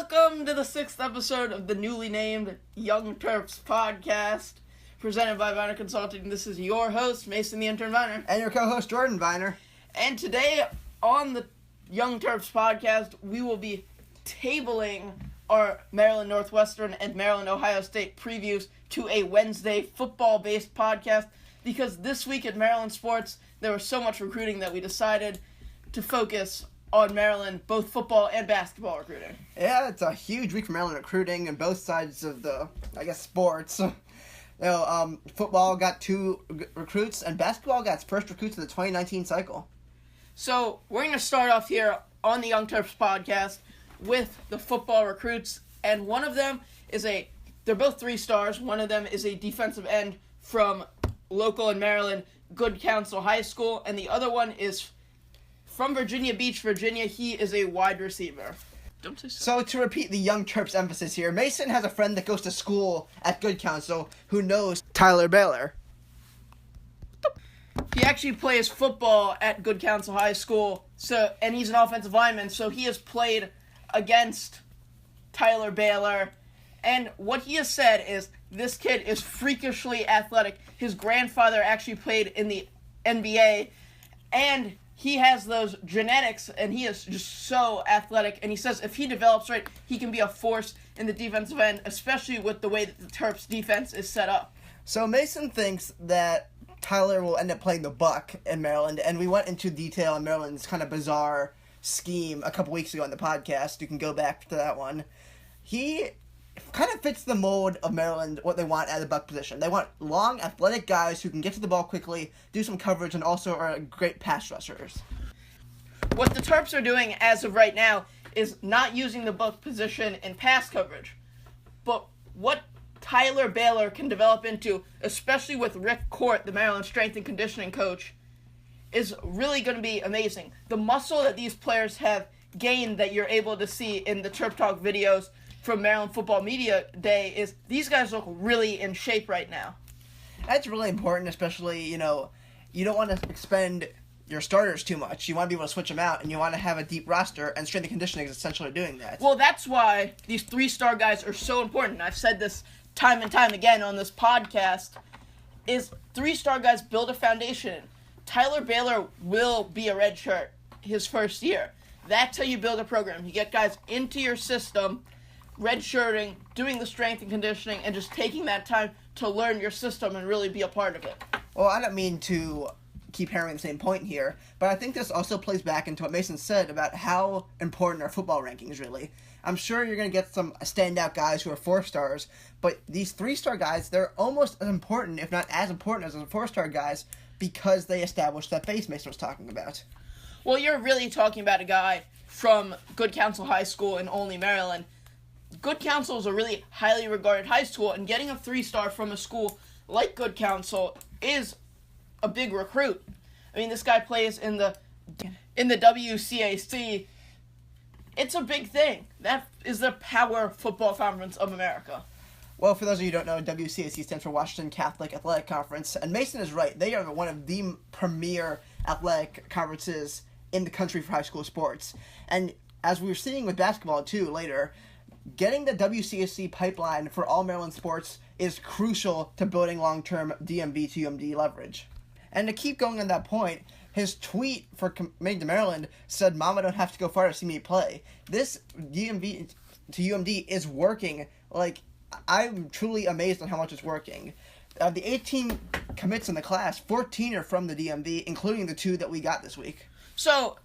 Welcome to the 6th episode of the newly named Young Terps podcast, presented by Viner Consulting. This is your host, Mason the Intern Viner. And your co-host, Jordan Viner. And today on the Young Terps podcast, we will be tabling our Maryland Northwestern and Maryland Ohio State previews to a Wednesday football-based podcast, because this week at Maryland Sports, there was so much recruiting that we decided to focus on Maryland, both football and basketball recruiting. Yeah, it's a huge week for Maryland recruiting on both sides of the, sports. Football got 2 recruits, and basketball got its first recruits of the 2019 cycle. So, we're going to start off here on the Young Terps podcast with the football recruits, and one of them they're both 3 stars. One of them is a defensive end from local in Maryland, Good Counsel High School, and the other one is from Virginia Beach, Virginia. He is a wide receiver. Don't say so. So to repeat the Young Terps emphasis here, Mason has a friend that goes to school at Good Counsel who knows Tyler Baylor. He actually plays football at Good Counsel High School, and he's an offensive lineman, so he has played against Tyler Baylor. And what he has said is this kid is freakishly athletic. His grandfather actually played in the NBA, and he has those genetics, and he is just so athletic. And he says if he develops right, he can be a force in the defensive end, especially with the way that the Terps defense is set up. So Mason thinks that Tyler will end up playing the buck in Maryland, and we went into detail on Maryland's kind of bizarre scheme a couple weeks ago on the podcast. You can go back to that one. He kind of fits the mold of Maryland, what they want at the buck position. They want long, athletic guys who can get to the ball quickly, do some coverage, and also are great pass rushers. What the Terps are doing as of right now is not using the buck position in pass coverage. But what Tyler Baylor can develop into, especially with Rick Court, the Maryland strength and conditioning coach, is really going to be amazing. The muscle that these players have gained that you're able to see in the TerpTalk videos from Maryland Football Media Day is these guys look really in shape right now. That's really important, especially, you don't want to expend your starters too much. You want to be able to switch them out, and you want to have a deep roster, and strength and conditioning is essentially doing that. Well, that's why these 3-star guys are so important. I've said this time and time again on this podcast, is 3-star guys build a foundation. Tyler Baylor will be a red shirt his first year. That's how you build a program. You get guys into your system, redshirting, doing the strength and conditioning, and just taking that time to learn your system and really be a part of it. Well, I don't mean to keep hammering the same point here, but I think this also plays back into what Mason said about how important are football rankings really. I'm sure you're going to get some standout guys who are 4-stars, but these 3-star guys, they're almost as important, if not as important as the 4-star guys, because they established that base Mason was talking about. Well, you're really talking about a guy from Good Counsel High School in Olney, Maryland. Good Counsel is a really highly regarded high school, and getting a 3-star from a school like Good Counsel is a big recruit. I mean, this guy plays in the WCAC. It's a big thing. That is the Power Football Conference of America. Well, for those of you who don't know, WCAC stands for Washington Catholic Athletic Conference, and Mason is right. They are one of the premier athletic conferences in the country for high school sports. And as we were seeing with basketball, too, later, getting the WCAC pipeline for all Maryland sports is crucial to building long-term DMV to UMD leverage. And to keep going on that point, his tweet for committing to Maryland said, "Mama don't have to go far to see me play." This DMV to UMD is working. I'm truly amazed on how much it's working. Of the 18 commits in the class, 14 are from the DMV, including the 2 that we got this week. So,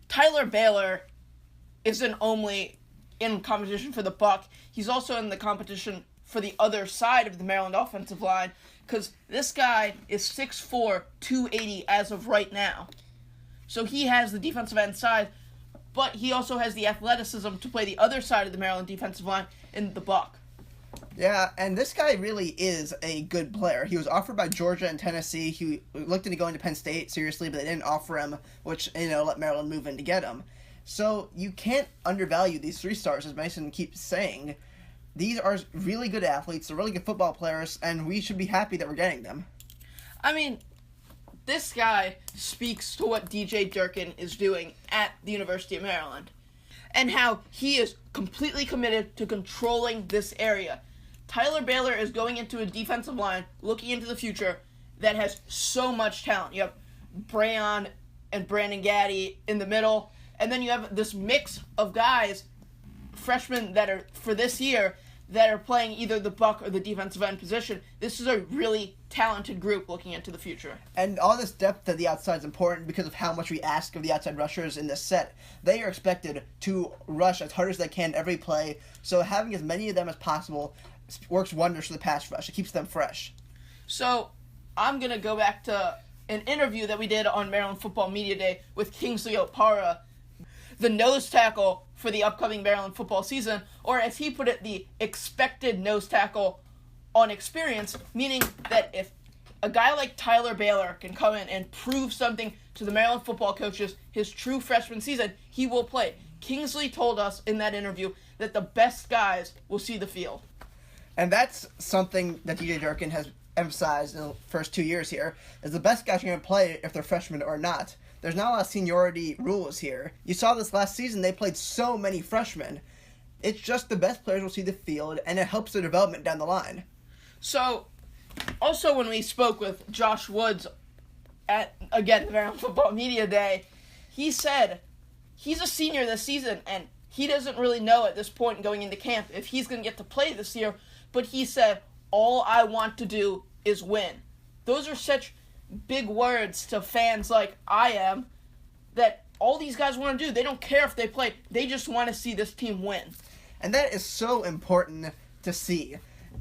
Tyler Baylor isn't only in competition for the buck, he's also in the competition for the other side of the Maryland offensive line, because this guy is 6'4", 280 as of right now. So he has the defensive end side, but he also has the athleticism to play the other side of the Maryland defensive line in the buck. Yeah, and this guy really is a good player. He was offered by Georgia and Tennessee. He looked into going to Penn State, seriously, but they didn't offer him, which, let Maryland move in to get him. So you can't undervalue these 3-stars, as Mason keeps saying. These are really good athletes, they're really good football players, and we should be happy that we're getting them. I mean, this guy speaks to what DJ Durkin is doing at the University of Maryland. and how he is completely committed to controlling this area. Tyler Baylor is going into a defensive line, looking into the future, that has so much talent. You have Brayon and Brandon Gaddy in the middle, and then you have this mix of guys, freshmen that are, for this year, that are playing either the buck or the defensive end position. This is a really talented group looking into the future. And all this depth at the outside is important because of how much we ask of the outside rushers in this set. They are expected to rush as hard as they can every play, so having as many of them as possible works wonders for the pass rush. It keeps them fresh. So I'm going to go back to an interview that we did on Maryland Football Media Day with Kingsley Opara, the nose tackle for the upcoming Maryland football season, or as he put it, the expected nose tackle on experience, meaning that if a guy like Tyler Baylor can come in and prove something to the Maryland football coaches his true freshman season, he will play. Kingsley told us in that interview that the best guys will see the field. And that's something that DJ Durkin has emphasized in the first 2 years here, is the best guys are going to play if they're freshmen or not. There's not a lot of seniority rules here. You saw this last season, they played so many freshmen. It's just the best players will see the field, and it helps their development down the line. So, also when we spoke with Josh Woods at, again, the Maryland Football Media Day, he said he's a senior this season, and he doesn't really know at this point going into camp if he's going to get to play this year, but he said, all I want to do is win. Those are such big words to fans like I am, that all these guys want to do. They don't care if they play. They just want to see this team win. And that is so important to see.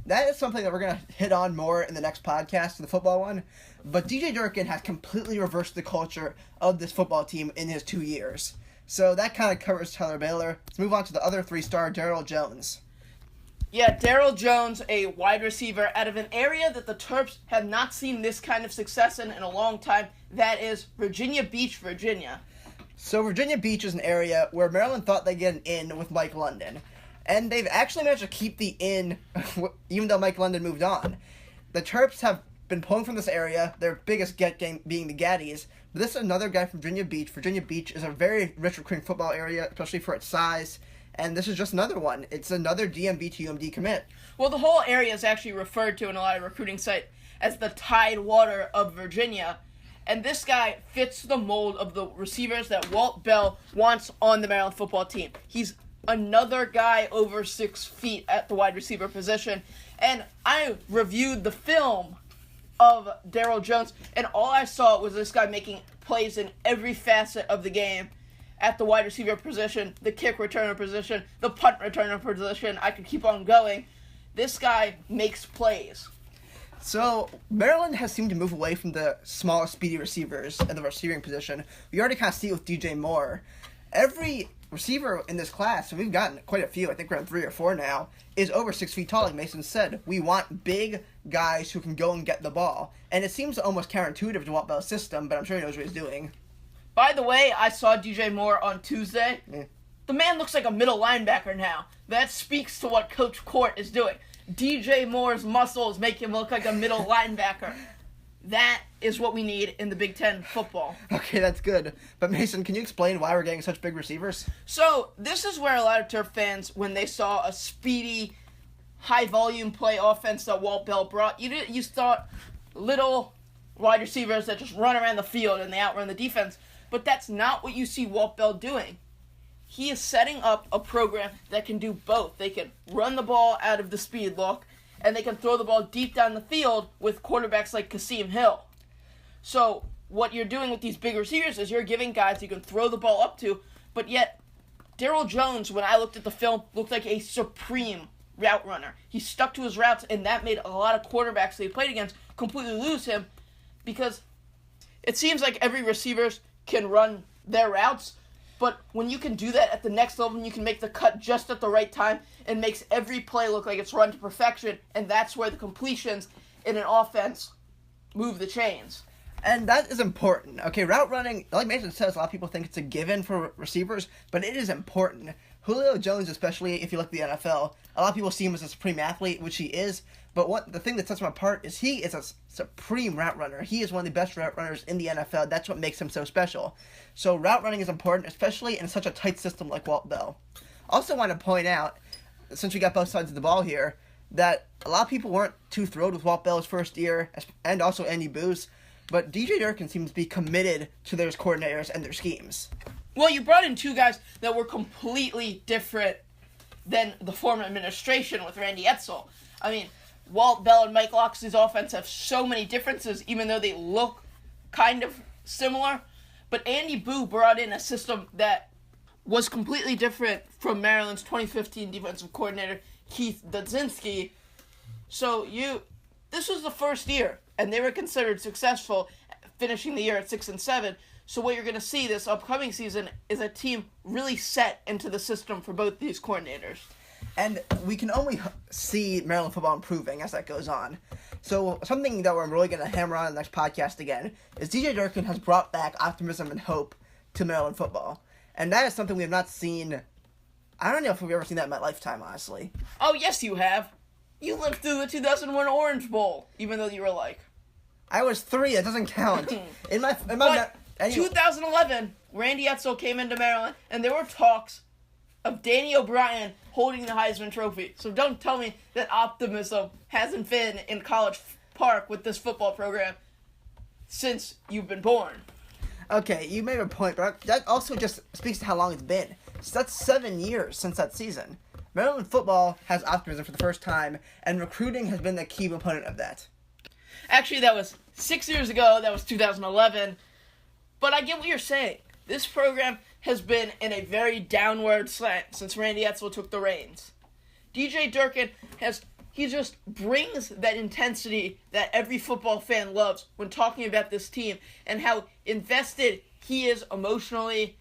That is something that we're going to hit on more in the next podcast, the football one. But DJ Durkin has completely reversed the culture of this football team in his 2 years. So that kind of covers Tyler Baylor. Let's move on to the other 3-star, Daryl Jones. Yeah, Daryl Jones, a wide receiver out of an area that the Terps have not seen this kind of success in a long time. That is Virginia Beach, Virginia. So Virginia Beach is an area where Maryland thought they'd get an in with Mike London. And they've actually managed to keep the in, even though Mike London moved on. The Terps have been pulling from this area, their biggest get game being the Gaddies. But this is another guy from Virginia Beach. Virginia Beach is a very rich recruiting football area, especially for its size. And this is just another one. It's another DMV to UMD commit. Well, the whole area is actually referred to in a lot of recruiting sites as the Tidewater of Virginia. And this guy fits the mold of the receivers that Walt Bell wants on the Maryland football team. He's another guy over 6 feet at the wide receiver position. And I reviewed the film of Daryl Jones, and all I saw was this guy making plays in every facet of the game. At the wide receiver position, the kick returner position, the punt returner position. I could keep on going. This guy makes plays. So, Maryland has seemed to move away from the small, speedy receivers at the receiving position. We already kind of see it with DJ Moore. Every receiver in this class, and we've gotten quite a few, I think we're on 3 or 4 now, is over 6 feet tall, like Mason said. We want big guys who can go and get the ball. And it seems almost counterintuitive to Walt Bell's system, but I'm sure he knows what he's doing. By the way, I saw DJ Moore on Tuesday. Yeah. The man looks like a middle linebacker now. That speaks to what Coach Court is doing. DJ Moore's muscles make him look like a middle linebacker. That is what we need in the Big Ten football. Okay, that's good. But Mason, can you explain why we're getting such big receivers? So, this is where a lot of Terp fans, when they saw a speedy, high-volume play offense that Walt Bell brought, you thought little wide receivers that just run around the field and they outrun the defense. But that's not what you see Walt Bell doing. He is setting up a program that can do both. They can run the ball out of the speed look, and they can throw the ball deep down the field with quarterbacks like Kasim Hill. So what you're doing with these big receivers is you're giving guys you can throw the ball up to, but yet Daryl Jones, when I looked at the film, looked like a supreme route runner. He stuck to his routes, and that made a lot of quarterbacks that he played against completely lose him, because it seems like every receiver can run their routes, but when you can do that at the next level, and you can make the cut just at the right time, it makes every play look like it's run to perfection, and that's where the completions in an offense move the chains. And that is important. Okay, route running, like Mason says, a lot of people think it's a given for receivers, but it is important. Julio Jones, especially if you look at the NFL, a lot of people see him as a supreme athlete, which he is. But the thing that sets him apart is he is a supreme route runner. He is one of the best route runners in the NFL. That's what makes him so special. So route running is important, especially in such a tight system like Walt Bell. Also want to point out, since we got both sides of the ball here, that a lot of people weren't too thrilled with Walt Bell's first year, and also Andy Boo's, but DJ Durkin seems to be committed to their coordinators and their schemes. Well, you brought in two guys that were completely different than the former administration with Randy Edsall. I mean, Walt Bell and Mike Locksley's offense have so many differences, even though they look kind of similar. But Andy Boo brought in a system that was completely different from Maryland's 2015 defensive coordinator, Keith Dudzinski. So this was the first year, and they were considered successful, finishing the year at 6-7. So what you're going to see this upcoming season is a team really set into the system for both these coordinators. And we can only see Maryland football improving as that goes on. So something that we're really going to hammer on in the next podcast again is DJ Durkin has brought back optimism and hope to Maryland football. And that is something we have not seen. I don't know if we've ever seen that in my lifetime, honestly. Oh, yes, you have. You lived through the 2001 Orange Bowl, even though you were like... I was 3. It doesn't count. Anyway. 2011, Randy Edsall came into Maryland, and there were talks of Danny O'Brien holding the Heisman Trophy. So don't tell me that optimism hasn't been in College Park with this football program since you've been born. Okay, you made a point, but that also just speaks to how long it's been. So that's 7 years since that season. Maryland football has optimism for the first time, and recruiting has been the key component of that. Actually, that was 6 years ago. That was 2011. But I get what you're saying. This program has been in a very downward slant since Randy Edsall took the reins. DJ Durkin he just brings that intensity that every football fan loves when talking about this team and how invested he is emotionally.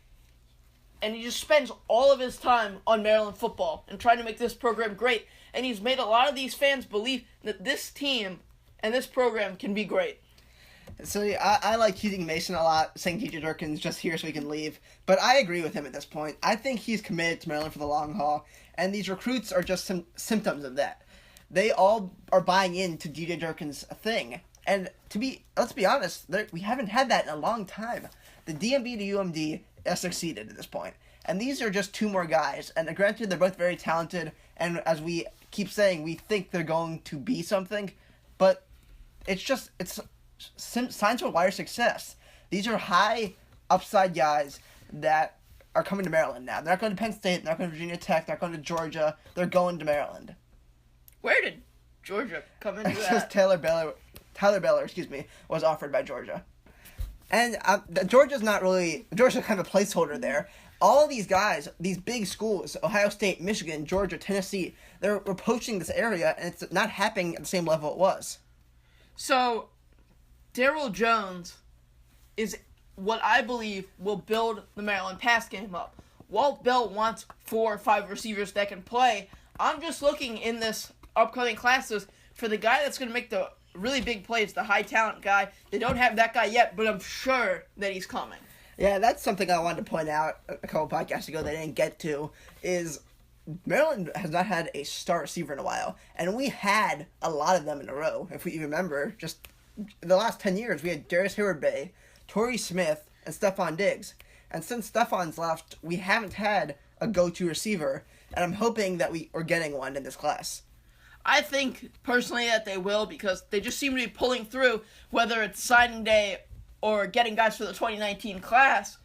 And he just spends all of his time on Maryland football and trying to make this program great. And he's made a lot of these fans believe that this team and this program can be great. So I like teasing Mason a lot, saying DJ Durkin's just here so he can leave. But I agree with him at this point. I think he's committed to Maryland for the long haul, and these recruits are just some symptoms of that. They all are buying into DJ Durkin's thing. And let's be honest, we haven't had that in a long time. The DMV to UMD has succeeded at this point. And these are just two more guys. And granted, they're both very talented, and as we keep saying, we think they're going to be something. But it's signs of wider success. These are high upside guys that are coming to Maryland now. They're not going to Penn State, they're not going to Virginia Tech, they're not going to Georgia. They're going to Maryland. Where did Georgia come into that? Tyler Beller, was offered by Georgia. And Georgia's kind of a placeholder there. All these guys, these big schools, Ohio State, Michigan, Georgia, Tennessee, they're poaching this area, and it's not happening at the same level it was. So, Darryl Jones is what I believe will build the Maryland pass game up. Walt Bell wants 4 or 5 receivers that can play. I'm just looking in this upcoming classes for the guy that's going to make the really big plays, the high talent guy. They don't have that guy yet, but I'm sure that he's coming. Yeah, that's something I wanted to point out a couple podcasts ago that I didn't get to, is Maryland has not had a star receiver in a while, and we had a lot of them in a row. If we remember, just the last 10 years, we had Darius Hayward-Bay, Torrey Smith, and Stephon Diggs. And since Stephon's left, we haven't had a go-to receiver, and I'm hoping that we are getting one in this class. I think, personally, that they will, because they just seem to be pulling through, whether it's signing day or getting guys for the 2019 class.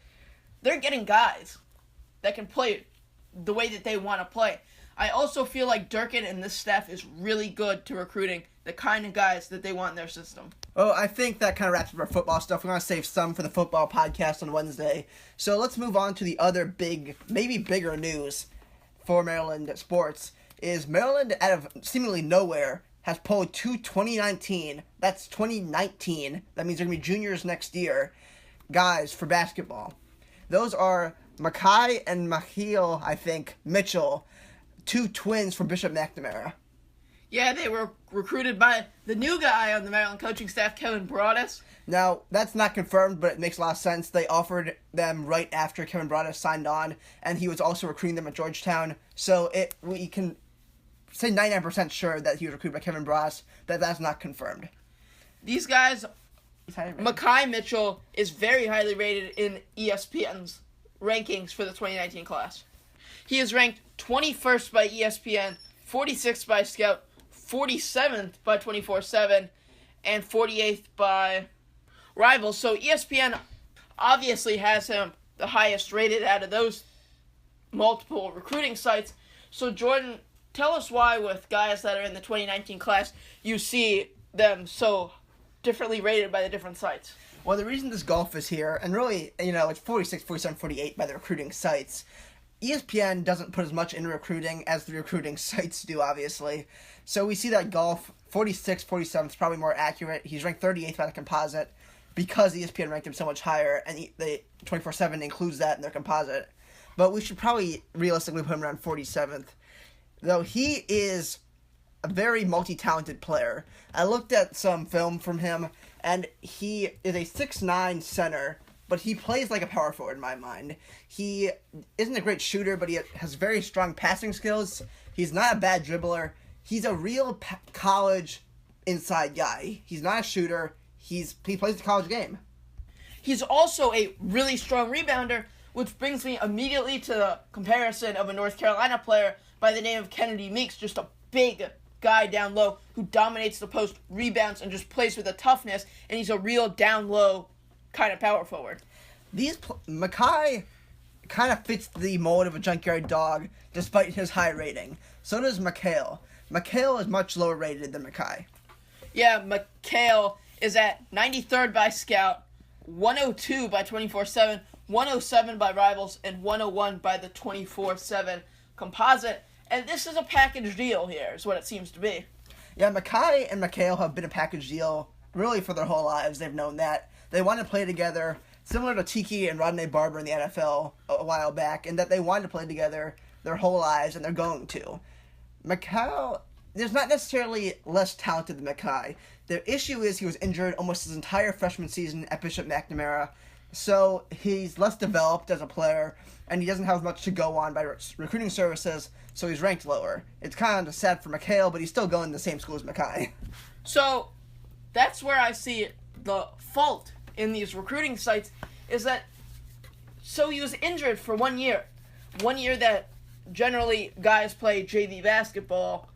They're getting guys that can play the way that they want to play. I also feel like Durkin and this staff is really good to recruiting the kind of guys that they want in their system. Well, I think that kind of wraps up our football stuff. We're going to save some for the football podcast on Wednesday. So let's move on to the other big, maybe bigger news for Maryland sports. Is Maryland, out of seemingly nowhere, has pulled 2 2019, that's 2019, that means they're going to be juniors next year, guys for basketball. Those are Makai and Mahil, I think, Mitchell, 2 twins from Bishop McNamara. Yeah, they were recruited by the new guy on the Maryland coaching staff, Kevin Broadus. Now, that's not confirmed, but it makes a lot of sense. They offered them right after Kevin Broadus signed on, and he was also recruiting them at Georgetown. So we can say 99% sure that he was recruited by Kevin Broadus, but that's not confirmed. These guys, Mekhi Mitchell is very highly rated in ESPN's rankings for the 2019 class. He is ranked 21st by ESPN, 46th by Scout, 47th by 24/7, and 48th by Rivals. So ESPN obviously has him the highest rated out of those multiple recruiting sites. So Jordan, tell us why with guys that are in the 2019 class, you see them so differently rated by the different sites. Well, the reason this golf is here, and really, it's 46, 47, 48 by the recruiting sites. ESPN doesn't put as much into recruiting as the recruiting sites do, obviously. So we see that golf, 46, 47 is probably more accurate. He's ranked 38th by the composite because ESPN ranked him so much higher, and the 24/7 includes that in their composite. But we should probably realistically put him around 47th. Though he is a very multi-talented player. I looked at some film from him, and he is a 6'9" center, but he plays like a power forward in my mind. He isn't a great shooter, but he has very strong passing skills. He's not a bad dribbler. He's a real college inside guy. He's not a shooter. He plays the college game. He's also a really strong rebounder, which brings me immediately to the comparison of a North Carolina player by the name of Kennedy Meeks, just a big guy down low who dominates the post, rebounds, and just plays with a toughness, and he's a real down low kind of power forward. Mekhi kind of fits the mold of a junkyard dog despite his high rating. So does Mikhail. Mikhail is much lower rated than Mekhi. Yeah, Mikhail is at 93rd by Scout, 102 by 24/7, 107 by Rivals, and 101 by the 24/7 composite. And this is a package deal here, is what it seems to be. Yeah, Mekhi and Mikhail have been a package deal really for their whole lives. They've known that. They want to play together, similar to Tiki and Rodney Barber in the NFL a while back, and that they wanted to play together their whole lives, and they're going to. Mikhail, there's not necessarily less talented than Mekhi. The issue is he was injured almost his entire freshman season at Bishop McNamara, so he's less developed as a player, and he doesn't have much to go on by recruiting services, so he's ranked lower. It's kind of sad for Mikhail, but he's still going to the same school as Mekhi. So that's where I see the fault in these recruiting sites is that so he was injured for 1 year. 1 year that generally guys play JV basketball.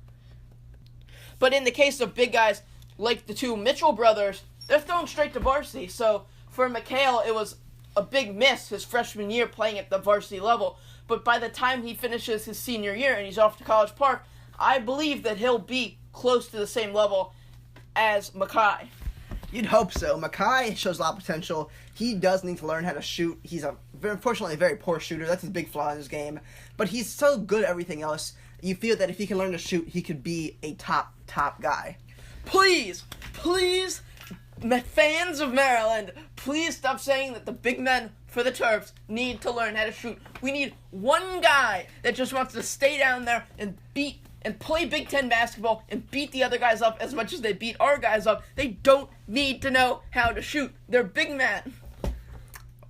But in the case of big guys like the two Mitchell brothers, they're thrown straight to varsity. So for Mikhail, it was a big miss his freshman year playing at the varsity level. But by the time he finishes his senior year and he's off to College Park, I believe that he'll be close to the same level as Mekhi. You'd hope so. Mekhi shows a lot of potential. He does need to learn how to shoot. He's unfortunately a very poor shooter. That's his big flaw in his game. But he's so good at everything else. You feel that if he can learn to shoot, he could be a top guy. Please, fans of Maryland, please stop saying that the big men for the Terps need to learn how to shoot. We need one guy that just wants to stay down there and play Big Ten basketball and beat the other guys up as much as they beat our guys up. They don't need to know how to shoot. They're big men.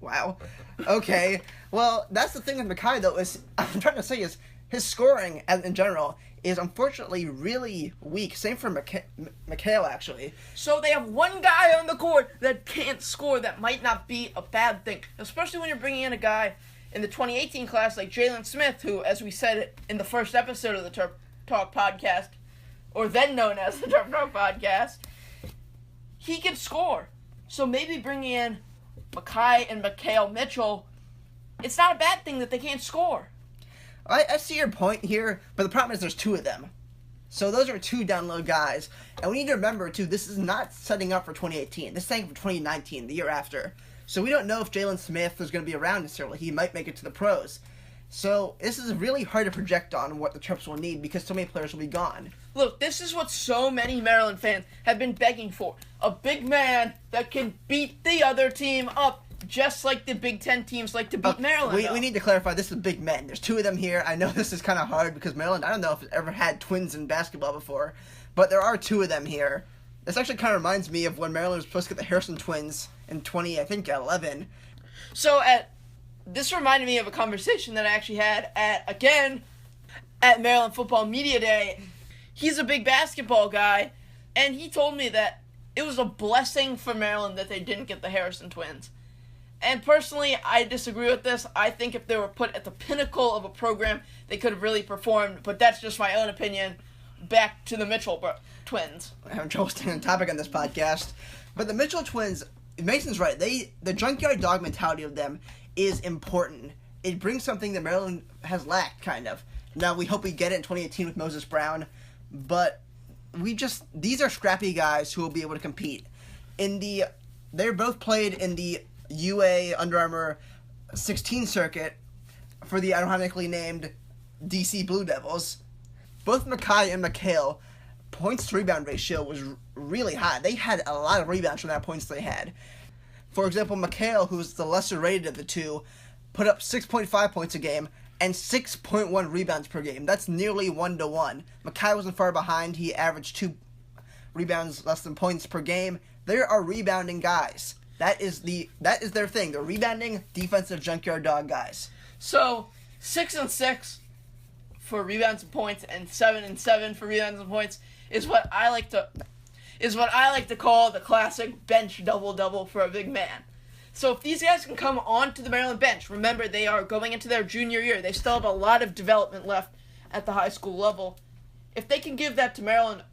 Wow. Okay. Well, that's the thing with Mekhi, though, is I'm trying to say is his scoring in general is unfortunately really weak. Same for Mikhail, actually. So they have one guy on the court that can't score. That might not be a bad thing, especially when you're bringing in a guy in the 2018 class like Jalen Smith, who, as we said in the first episode of the TerpTalk podcast, or then known as the TerpTalk podcast, he can score. So maybe bringing in Mekhi and Mikhail Mitchell, it's not a bad thing that they can't score. I see your point here, but the problem is there's two of them. So those are two down low guys. And we need to remember, too, this is not setting up for 2018. This is setting up for 2019, the year after. So we don't know if Jalen Smith is going to be around necessarily. He might make it to the pros. So this is really hard to project on what the Terps will need because so many players will be gone. Look, this is what so many Maryland fans have been begging for. A big man that can beat the other team up. just like the Big Ten teams like to beat Maryland. We need to clarify, this is Big Men. There's two of them here. I know this is kind of hard because Maryland, I don't know if it's ever had twins in basketball before, but there are two of them here. This actually kind of reminds me of when Maryland was supposed to get the Harrison twins in 2011. So this reminded me of a conversation that I actually had at Maryland Football Media Day. He's a big basketball guy, and he told me that it was a blessing for Maryland that they didn't get the Harrison twins. And personally, I disagree with this. I think if they were put at the pinnacle of a program, they could have really performed, but that's just my own opinion. Back to the Mitchell twins. I'm having trouble staying on topic on this podcast. But the Mitchell twins, Mason's right. The junkyard dog mentality of them is important. It brings something that Maryland has lacked, kind of. Now, we hope we get it in 2018 with Moses Brown, but these are scrappy guys who will be able to compete. They're both played in the UA Under Armour 16 circuit for the ironically named DC Blue Devils. Both Mackay and McHale, points to rebound ratio was really high. They had a lot of rebounds from that points they had. For example, McHale, who's the lesser rated of the two, put up 6.5 points a game and 6.1 rebounds per game. That's nearly 1-to-1. Mackay wasn't far behind. He averaged 2 rebounds less than points per game. There are rebounding guys. That is their thing. They're rebounding defensive junkyard dog guys. So 6-6 for rebounds and points, and 7-7 for rebounds and points is what I like to call the classic bench double-double for a big man. So if these guys can come onto the Maryland bench, remember they are going into their junior year. They still have a lot of development left at the high school level. If they can give that to Maryland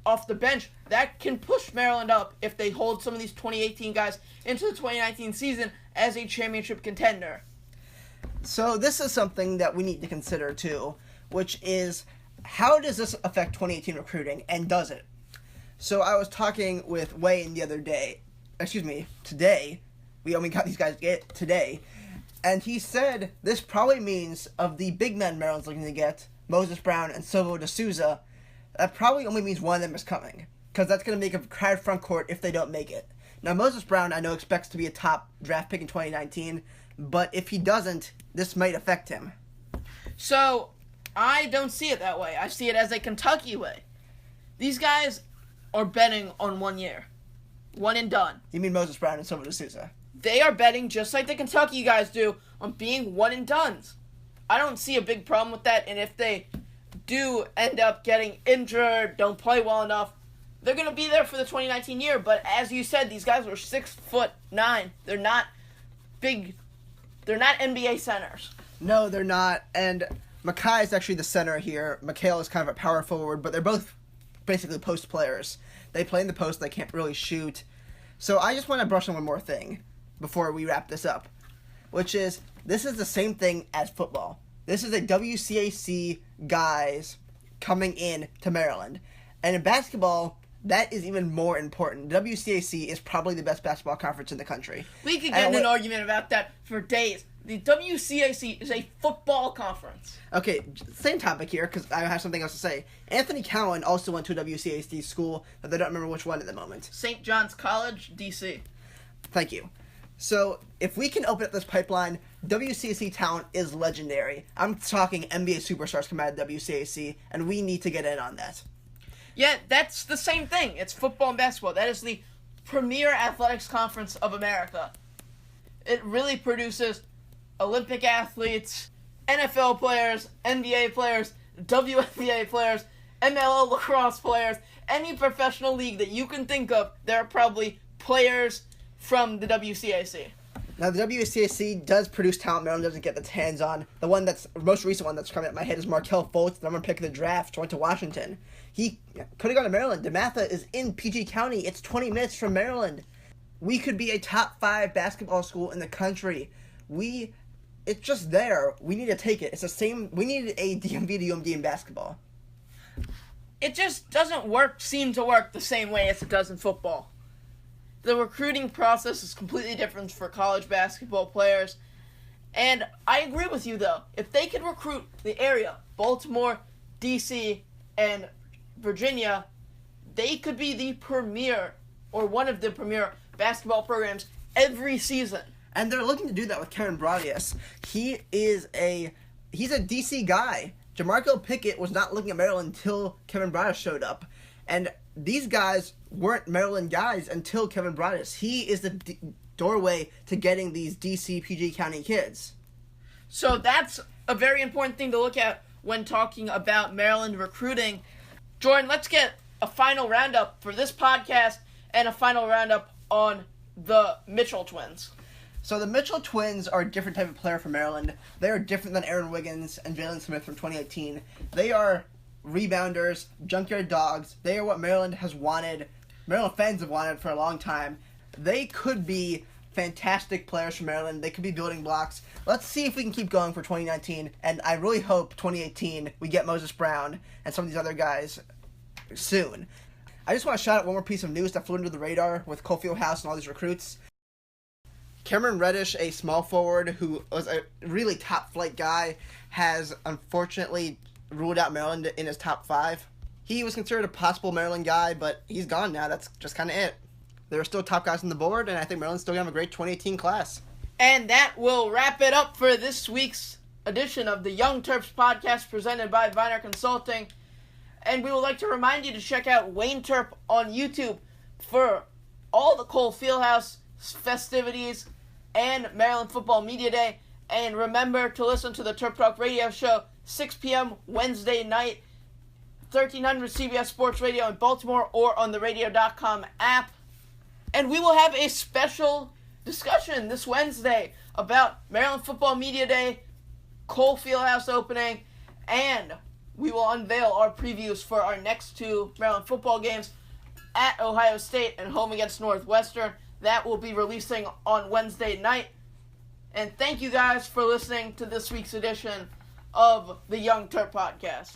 off the bench, that can push Maryland up if they hold some of these 2018 guys into the 2019 season as a championship contender. So this is something that we need to consider too, which is how does this affect 2018 recruiting, and does it? So I was talking with Wayne today. We only got these guys today. And he said this probably means of the big men Maryland's looking to get, Moses Brown and Silvo de Souza, that probably only means one of them is coming. Because that's going to make a crowded front court if they don't make it. Now, Moses Brown, I know, expects to be a top draft pick in 2019. But if he doesn't, this might affect him. So, I don't see it that way. I see it as a Kentucky way. These guys are betting on 1 year. One and done. You mean Moses Brown and Silvo de Souza? They are betting, just like the Kentucky guys do, on being one and dones. I don't see a big problem with that, and if they do end up getting injured, don't play well enough, they're going to be there for the 2019 year. But as you said, these guys are 6'9". They're not big. They're not NBA centers. No, they're not. And Mackay is actually the center here. McHale is kind of a power forward, but they're both basically post players. They play in the post. They can't really shoot. So I just want to brush on one more thing before we wrap this up, which is this is the same thing as football. This is a WCAC guys coming in to Maryland. And in basketball, that is even more important. WCAC is probably the best basketball conference in the country. We could get in an argument about that for days. The WCAC is a football conference. Okay, same topic here, because I have something else to say. Anthony Cowan also went to a WCAC school, but I don't remember which one at the moment. St. John's College, D.C. Thank you. So, if we can open up this pipeline, WCAC talent is legendary. I'm talking NBA superstars come out of WCAC, and we need to get in on that. Yeah, that's the same thing. It's football and basketball. That is the premier athletics conference of America. It really produces Olympic athletes, NFL players, NBA players, WNBA players, MLL lacrosse players, any professional league that you can think of, there are probably players from the WCAC. Now, the WCAC does produce talent Maryland doesn't get its hands on. The most recent one that's coming up my head is Markelle Fultz, the number one pick of the draft, went to Washington. He could have gone to Maryland. DeMatha is in PG County. It's 20 minutes from Maryland. We could be a top 5 basketball school in the country. It's just there. We need to take it. It's the same. We need a DMV to UMD in basketball. It just doesn't seem to work the same way as it does in football. The recruiting process is completely different for college basketball players. And I agree with you, though. If they could recruit the area, Baltimore, D.C., and Virginia, they could be the premier, or one of the premier basketball programs every season. And they're looking to do that with Kevin Bradius. He's a DC guy. Jamarco Pickett was not looking at Maryland until Kevin Bradius showed up. And these guys weren't Maryland guys until Kevin Bradius. He is the doorway to getting these DC PG County kids. So that's a very important thing to look at when talking about Maryland recruiting. Jordan, let's get a final roundup for this podcast and a final roundup on the Mitchell twins. So the Mitchell twins are a different type of player for Maryland. They are different than Aaron Wiggins and Jalen Smith from 2018. They are rebounders, junkyard dogs. They are what Maryland has wanted, Maryland fans have wanted for a long time. They could be fantastic players for Maryland. They could be building blocks. Let's see if we can keep going for 2019. And I really hope 2018 we get Moses Brown and some of these other guys soon. I just want to shout out one more piece of news that flew under the radar with Cole Fieldhouse and all these recruits. Cameron Reddish, a small forward who was a really top-flight guy, has unfortunately ruled out Maryland in his top 5. He was considered a possible Maryland guy, but he's gone now. That's just kind of it. There are still top guys on the board, and I think Maryland's still going to have a great 2018 class. And that will wrap it up for this week's edition of the Young Terps podcast presented by Viner Consulting. And we would like to remind you to check out Wayne Terp on YouTube for all the Cole Fieldhouse festivities and Maryland Football Media Day. And remember to listen to the TerpTalk radio show 6 p.m. Wednesday night, 1300 CBS Sports Radio in Baltimore or on the radio.com app. And we will have a special discussion this Wednesday about Maryland Football Media Day, Cole Fieldhouse opening, and we will unveil our previews for our next 2 Maryland football games at Ohio State and home against Northwestern. That will be releasing on Wednesday night. And thank you guys for listening to this week's edition of the Young Terp Podcast.